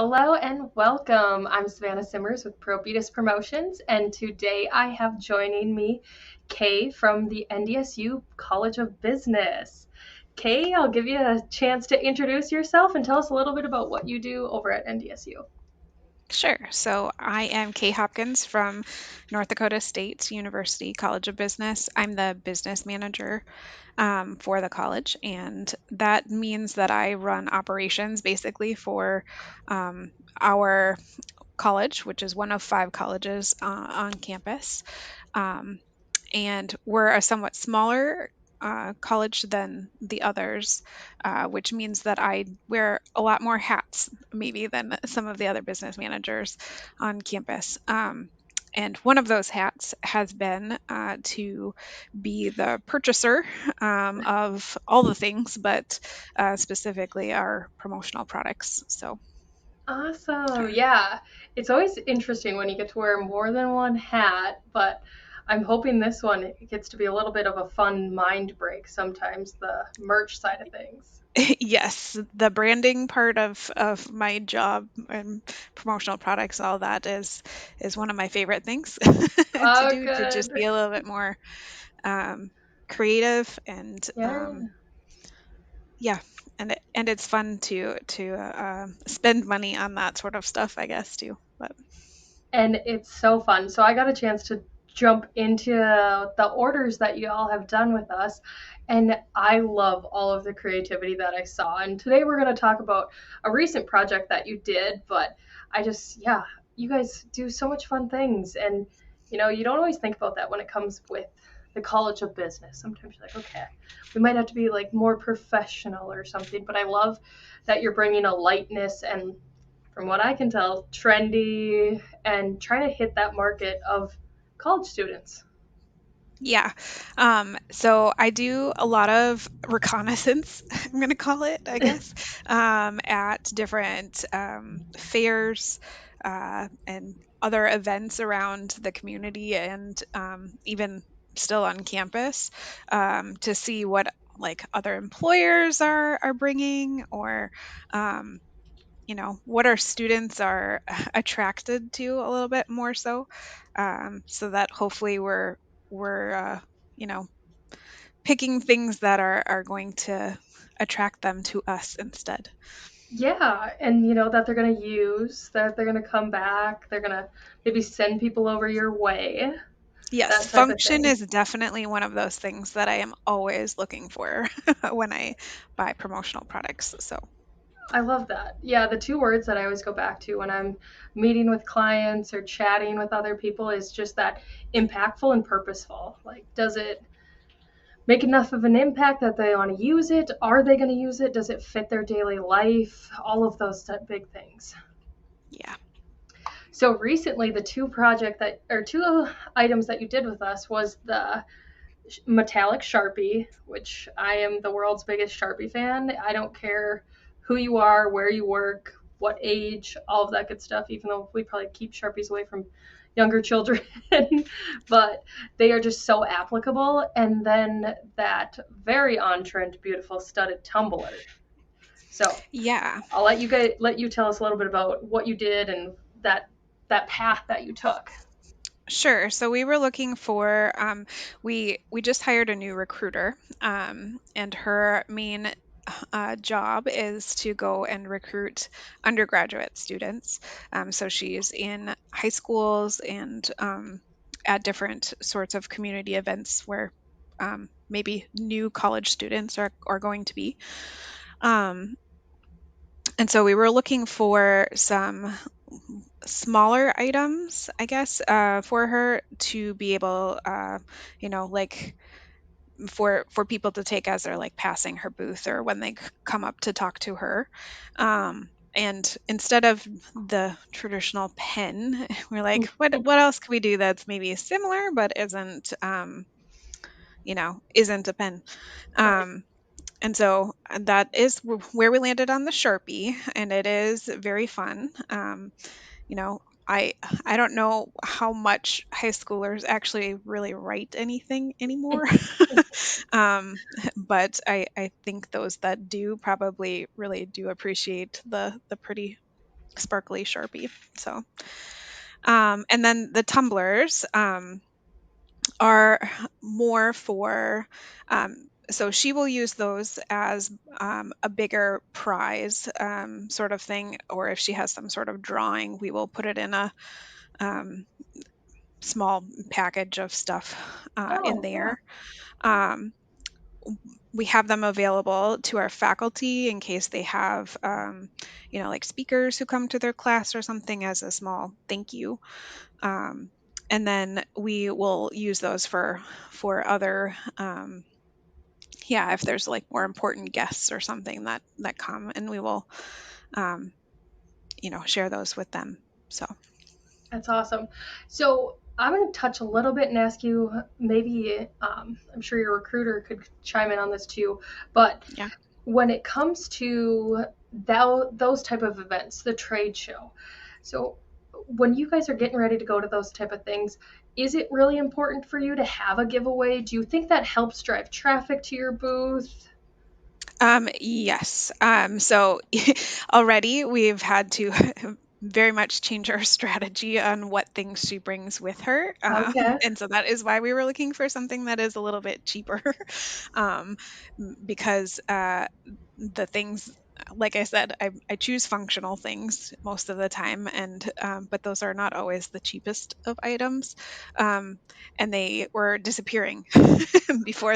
Hello and welcome. I'm Savanah Simmers with Probetus Promotions, and today I have joining me Kay from the NDSU College of Business. Kay, I'll give you a chance to introduce yourself and tell us a little bit about what you do over at NDSU. Sure. So I am Kay Hopkins from North Dakota State University College of Business. I'm the business manager for the college, and that means that I run operations basically for our college, which is one of five colleges on campus. Um, and we're a somewhat smaller college than the others, which means that I wear a lot more hats, maybe, than some of the other business managers on campus. And one of those hats has been to be the purchaser of all the things, but specifically our promotional products. So, Awesome. Yeah. It's always interesting when you get to wear more than one hat, but I'm hoping this one gets to be a little bit of a fun mind break sometimes, the merch side of things. yes, the branding part of my job and promotional products, all that is one of my favorite things to Oh, do, to just be good. a little bit more um, creative and Yeah. yeah, and it's fun to spend money on that sort of stuff, I guess too. But And it's so fun. So I got a chance to jump into the orders that you all have done with us, and I love all of the creativity that I saw. And today we're going to talk about a recent project that you did, but yeah, you guys do so much fun things, and you don't always think about that when it comes with the College of Business. Sometimes you're like, okay, we might have to be like more professional or something, but I love that you're bringing a lightness and, from what I can tell, trendy and trying to hit that market of college students. yeah, so I do a lot of reconnaissance, I'm going to call it, I guess, at different fairs and other events around the community and even still on campus to see what like other employers are bringing or what our students are attracted to a little bit more so, so that hopefully we're you know picking things that are going to attract them to us instead. Yeah, and that they're going to use, that they're going to come back, they're going to maybe send people over your way, Yes, that type of function thing. is definitely one of those things that I am always looking for when I buy promotional products. So, I love that. Yeah, the two words that I always go back to when I'm meeting with clients or chatting with other people is just that impactful and purposeful. Like, does it make enough of an impact that they want to use it? Are they going to use it? Does it fit their daily life? All of those big things. yeah. So recently, the two items that you did with us was the metallic Sharpie, which I am the world's biggest Sharpie fan. I don't care who you are, where you work, what age, all of that good stuff, even though we probably keep Sharpies away from younger children. But they are just so applicable. And then that very on trend, beautiful studded tumbler. So Yeah. I'll let you tell us a little bit about what you did and that path that you took. Sure. So we were looking for we just hired a new recruiter, and her main job is to go and recruit undergraduate students. So she's in high schools and at different sorts of community events where maybe new college students are going to be. Um, and so we were looking for some smaller items, I guess, for her to be able, like for people to take as they're like passing her booth or when they come up to talk to her. And instead of the traditional pen, we're like, what else can we do that's maybe similar but isn't a pen? Right. Um, and so that is where we landed on the Sharpie, and it is very fun. You know, I I don't know how much high schoolers actually really write anything anymore. um, but I think those that do probably really do appreciate the pretty. sparkly Sharpie. So, and then the tumblers are more for, so she will use those as a bigger prize sort of thing, or if she has some sort of drawing, we will put it in a um, small package of stuff in Oh, yeah. there. Um, we have them available to our faculty in case they have, like speakers who come to their class or something as a small thank you. Um, and then we will use those for other, yeah, if there's like more important guests or something that come, and we will, um, share those with them. So That's awesome. So I'm going to touch a little bit and ask you maybe, I'm sure your recruiter could chime in on this too, but yeah. when it comes to those type of events, the trade show, so when you guys are getting ready to go to those type of things, is it really important for you to have a giveaway? Do you think that helps drive traffic to your booth? Yes. So already we've had to very much change our strategy on what things she brings with her. Okay. And so that is why we were looking for something that is a little bit cheaper. um, because the things, like I said, I choose functional things most of the time, and but those are not always the cheapest of items. Um, and they were disappearing before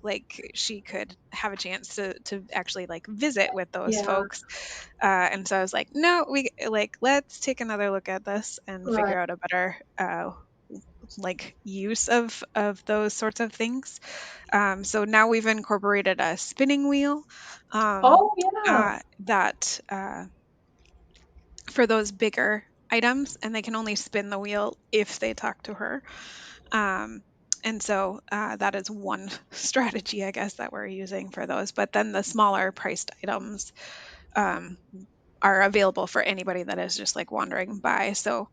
like she could have a chance to actually like visit with those Yeah. folks. And so I was like, no, we like let's take another look at this and Right. figure out a better like use of those sorts of things. So now we've incorporated a spinning wheel, um, Oh, yeah. that for those bigger items, and they can only spin the wheel if they talk to her. Um, and so that is one strategy, I guess, that we're using for those. But then the smaller priced items um, are available for anybody that is just like wandering by. So,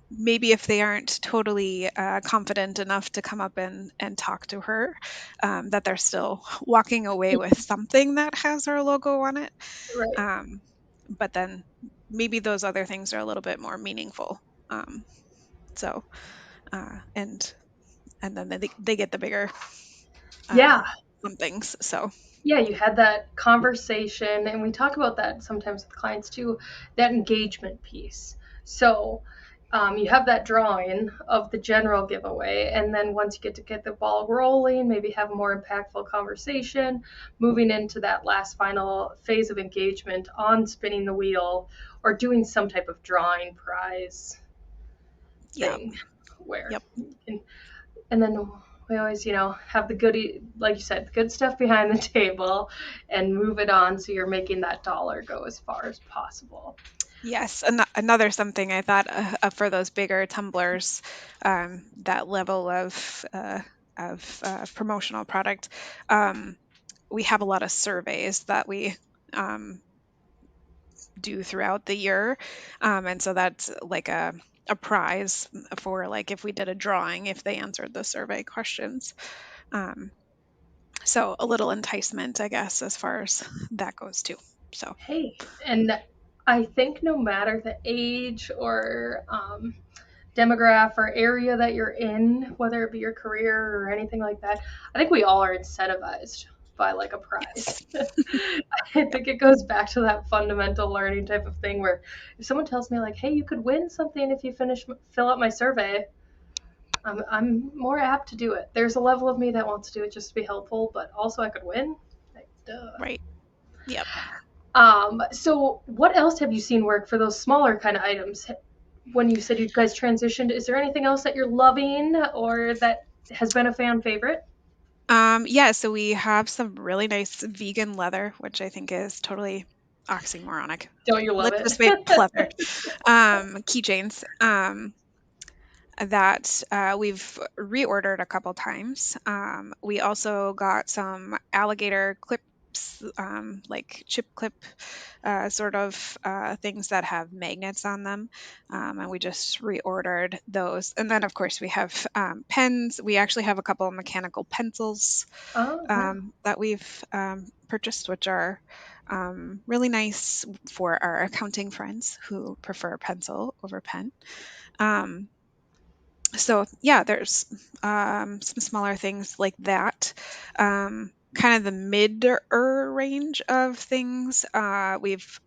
maybe if they aren't totally confident enough to come up and talk to her, that they're still walking away with something that has her logo on it. Right. Um, but then maybe those other things are a little bit more meaningful. Um, so, and then they get the bigger Yeah. somethings. So Yeah, you had that conversation, and we talk about that sometimes with clients too, that engagement piece. So you have that drawing of the general giveaway, and then once you get the ball rolling, maybe have a more impactful conversation, moving into that last final phase of engagement on spinning the wheel or doing some type of drawing prize yeah, thing where yep. you can, and then we always, have the goodie, like you said, the good stuff behind the table and move it on so you're making that dollar go as far as possible. Yes, another something I thought for those bigger tumblers, that level of promotional product. Um, we have a lot of surveys that we um, do throughout the year, and so that's like a prize for like if we did a drawing if they answered the survey questions. Um, so a little enticement, I guess, as far as that goes too. So Hey, and I think no matter the age or demographic or area that you're in, whether it be your career or anything like that, I think we all are incentivized by like a prize. yes, I yep, think it goes back to that fundamental learning type of thing where if someone tells me like, "Hey, you could win something if you fill out my survey," I'm more apt to do it. There's a level of me that wants to do it just to be helpful, but also I could win. Like, duh. right, yep. So what else have you seen work for those smaller kind of items? When you said you guys transitioned, is there anything else that you're loving or that has been a fan favorite? Yeah, so we have some really nice vegan leather, which I think is totally oxymoronic. Don't you love Let's it? just say pleather. Keychains. That we've reordered a couple times. We also got some alligator clips, like chip clip sort of things that have magnets on them. And we just reordered those. And then, of course, we have pens. We actually have a couple of mechanical pencils Oh, wow. that we've purchased, which are really nice for our accounting friends who prefer pencil over pen. Um, so yeah, there's some smaller things like that. Kind of the mid range of things. We've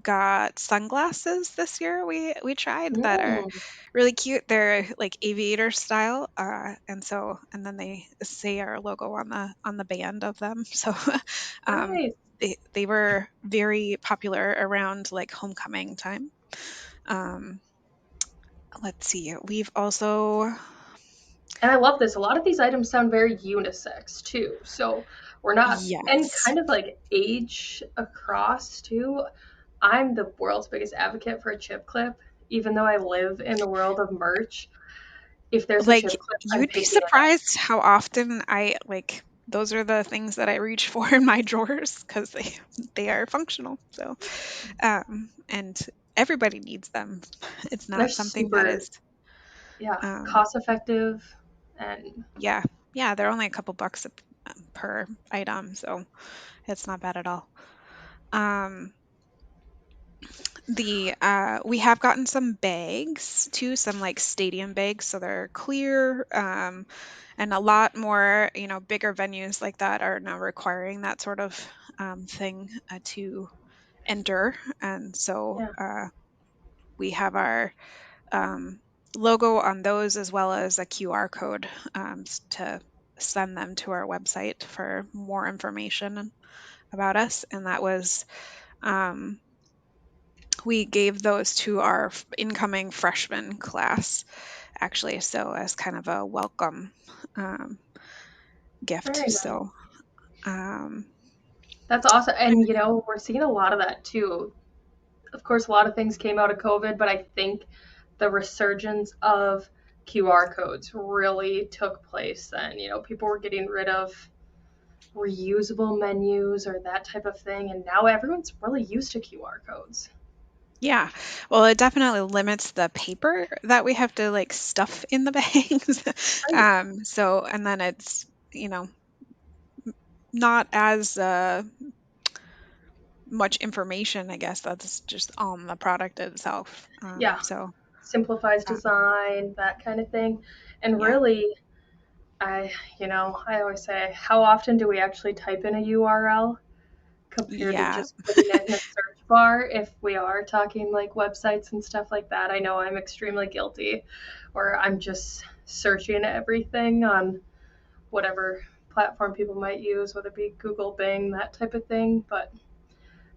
got sunglasses this year. We tried that are Mm, really cute. They're like aviator style, and then they say our logo on the band of them. So um, nice. they were very popular around like homecoming time. Um, let's see. We've also And I love this. A lot of these items sound very unisex too. So we're not, and yes. kind of like age across too. I'm the world's biggest advocate for a chip clip, even though I live in the world of merch. If there's a Like, chip clip, I'm you'd be picking it up. surprised how often I like those are the things that I reach for in my drawers because they are functional. So, and everybody needs them. It's They're not something that super, is, yeah, um, cost effective and yeah, yeah, they're only a couple bucks per item, so it's not bad at all. Um, the we have gotten some bags too, some like stadium bags, so they're clear. And a lot more, bigger venues like that are now requiring that sort of thing to enter. And so yeah, we have our um, logo on those as well as a QR code to send them to our website for more information about us. And that was, um, we gave those to our incoming freshman class, actually. So, as kind of a welcome um, gift. very nice. So, um, That's awesome. And and we're seeing a lot of that too. Of course, a lot of things came out of COVID, but I think the resurgence of QR codes really took place then. People were getting rid of reusable menus or that type of thing, and now everyone's really used to QR codes. yeah, well, it definitely limits the paper that we have to like stuff in the bags. Right. So, and then it's, you know, not as much information, I guess, that's just on the product itself. Yeah. So, Simplifies uh, design, that kind of thing. And yeah, really, I always say, how often do we actually type in a URL compared to yeah, just putting it in a search bar if we are talking like websites and stuff like that? I know I'm extremely guilty, or I'm just searching everything on whatever platform people might use, whether it be Google, Bing, that type of thing, but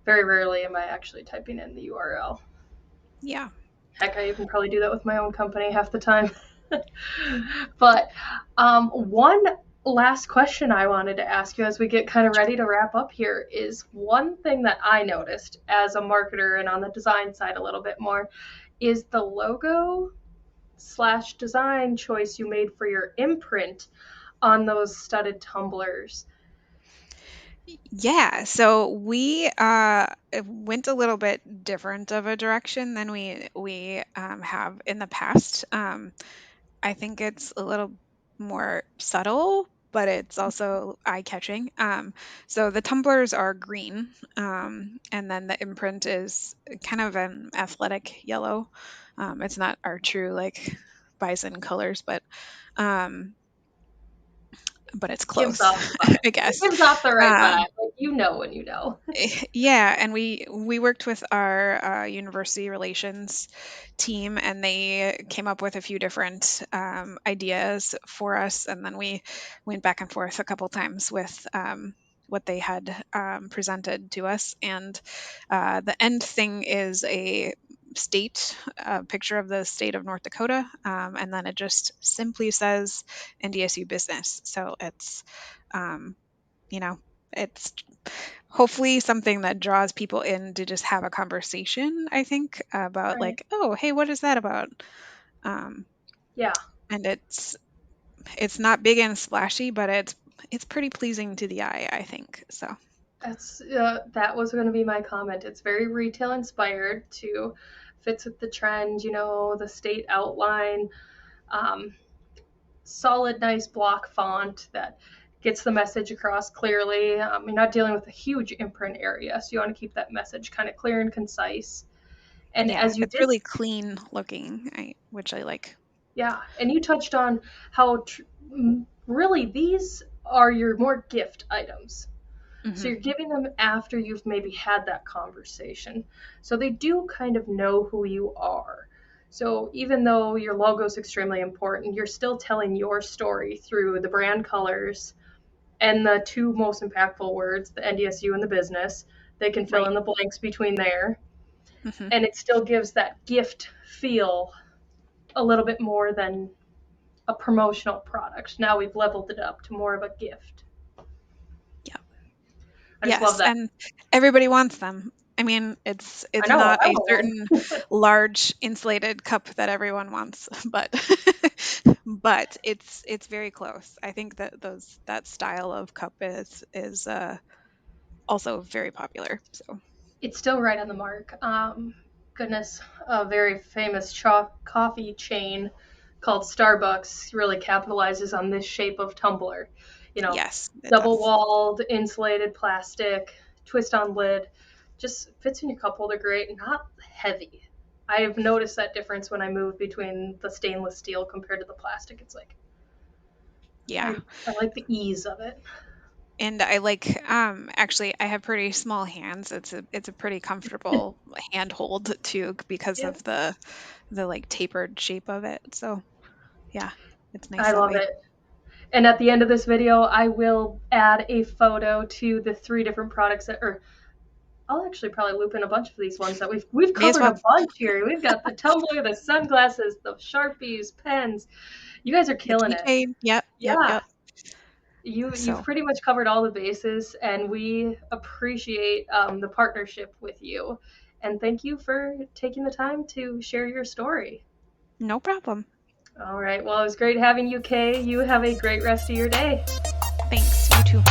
very rarely am I actually typing in the URL. yeah. Heck, I even probably do that with my own company half the time. But one last question I wanted to ask you as we get kind of ready to wrap up here is one thing that I noticed as a marketer and on the design side a little bit more is the logo slash design choice you made for your imprint on those studded tumblers. Yeah, so we went a little bit different of a direction than we have in the past. I think it's a little more subtle, but it's also eye-catching. So the tumblers are green, and then the imprint is kind of an athletic yellow. It's not our true like bison colors, um, but it's Gives close, off the vibe. I It guess. gives off the right vibe. Um, Like you know when you know. Yeah, and we worked with our university relations team, and they came up with a few different ideas for us, and then we went back and forth a couple times with what they had presented to us. And the end thing is a state picture of the state of North Dakota, and then it just simply says NDSU business. So um, you know, it's hopefully something that draws people in to just have a conversation, I think, about Right. like, oh, hey, what is that about? Um, Yeah. and it's not big and splashy, but it's pretty pleasing to the eye, I think. So That was going to be my comment. It's very retail inspired to fits with the trend, the state outline, um, solid, nice block font that gets the message across clearly. You're not dealing with a huge imprint area, so you want to keep that message kind of clear and concise. And Yeah, as you it's did, really clean looking, which I like. yeah, and you touched on how really these are your more gift items. So Hmm. you're giving them after you've maybe had that conversation. So they do kind of know who you are. So even though your logo is extremely important, you're still telling your story through the brand colors and the two most impactful words, the NDSU and the business. They can fill Right. in the blanks between there. Hmm. And it still gives that gift feel a little bit more than a promotional product. Now we've leveled it up to more of a gift. Yeah. I just love Yes, that. and everybody wants them. I mean, I it's know, not I a want certain one. large insulated cup that everyone wants, but but it's very close. I think that those that style of cup is also very popular. So It's still right on the mark. Goodness, a very famous coffee chain called Starbucks really capitalizes on this shape of tumbler. You know, yes, it double does. walled, insulated plastic, twist on lid, just fits in your cup holder great, not heavy. I've noticed that difference when I move between the stainless steel compared to the plastic. It's like Yeah. I like the ease of it. And I like actually I have pretty small hands. It's a pretty comfortable handhold too because Yep. of the like tapered shape of it. So yeah, it's nice I that love way. it. And at the end of this video, I will add a photo to the three different products that, or I'll actually probably loop in a bunch of these ones that we've May as covered a well. bunch here. We've got the tumbler, the sunglasses, the Sharpies, pens. You guys are The killing it. keychain. Yep, yep, Yeah. yep. You've So, pretty much covered all the bases, and we appreciate the partnership with you. And thank you for taking the time to share your story. no problem. All right. Well, it was great having you, Kay. You have a great rest of your day. Thanks. You too.